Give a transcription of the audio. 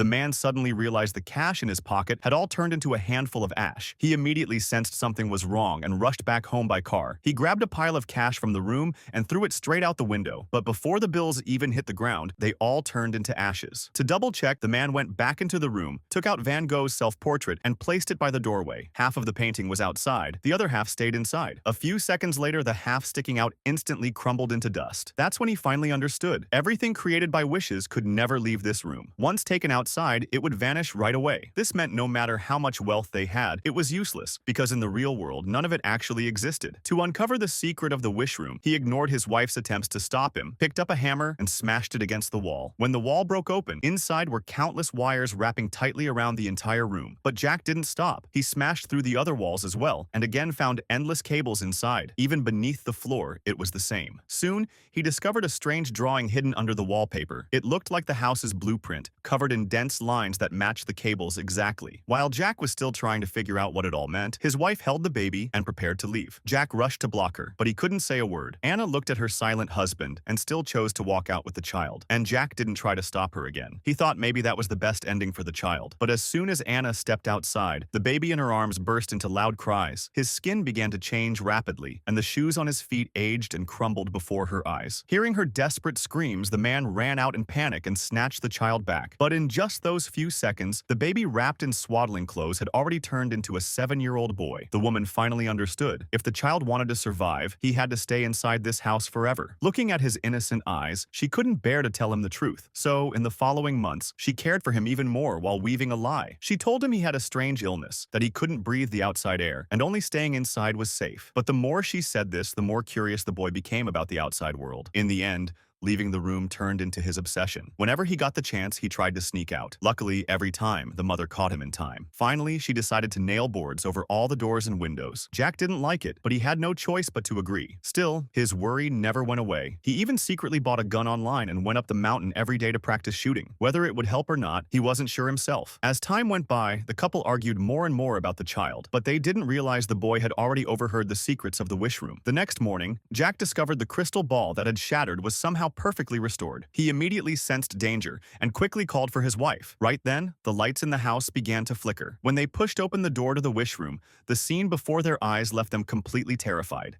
the man suddenly realized the cash in his pocket had all turned into a handful of ash. He immediately sensed something was wrong and rushed back home by car. He grabbed a pile of cash from the room and threw it straight out the window, but before the bills even hit the ground, they all turned into ashes. To double-check, the man went back into the room, took out Van Gogh's self-portrait, and placed it by the doorway. Half of the painting was outside, the other half stayed inside. A few seconds later, the half sticking out instantly crumbled into dust. That's when he finally understood. Everything created by wishes could never leave this room. Once taken outside, it would vanish right away. This meant no matter how much wealth they had, it was useless, because in the real world, none of it actually existed. To uncover the secret of the wish room, he ignored his wife's attempts to stop him, picked up a hammer, and smashed it against the wall. When the wall broke open, inside were countless wires wrapping tightly around the entire room. But Jack didn't stop. He smashed through the other walls as well, and again found endless cables inside. Even beneath the floor, it was the same. Soon, he discovered a strange drawing hidden under the wallpaper. It looked like the house's blueprint, covered in dense lines that matched the cables exactly. While Jack was still trying to figure out what it all meant, his wife held the baby and prepared to leave. Jack rushed to block her, but he couldn't say a word. Anna looked at her silent husband and still chose to walk out with the child, and Jack didn't try to stop her again. He thought maybe that was the best ending for the child. But as soon as Anna stepped outside, the baby in her arms burst into loud cries. His skin began to change rapidly, and the shoes on his feet aged and crumbled before her eyes. Hearing her desperate screams, the man ran out in panic and snatched the child back. But in just those few seconds, the baby wrapped in swaddling clothes had already turned into a 7-year-old boy. The woman finally understood. If the child wanted to survive, he had to stay inside this house forever. Looking at his innocent eyes, she couldn't bear to tell him the truth. So, in the following months, she cared for him even more while weaving a lie. She told him he had a strange illness, that he couldn't breathe the outside air, and only staying inside was safe. But the more she said this, the more curious the boy became about the outside world. In the end, leaving the room turned into his obsession. Whenever he got the chance, he tried to sneak out. Luckily, every time, the mother caught him in time. Finally, she decided to nail boards over all the doors and windows. Jack didn't like it, but he had no choice but to agree. Still, his worry never went away. He even secretly bought a gun online and went up the mountain every day to practice shooting. Whether it would help or not, he wasn't sure himself. As time went by, the couple argued more and more about the child, but they didn't realize the boy had already overheard the secrets of the wish room. The next morning, Jack discovered the crystal ball that had shattered was somehow perfectly restored. He immediately sensed danger and quickly called for his wife. Right then, the lights in the house began to flicker. When they pushed open the door to the wish room, the scene before their eyes left them completely terrified.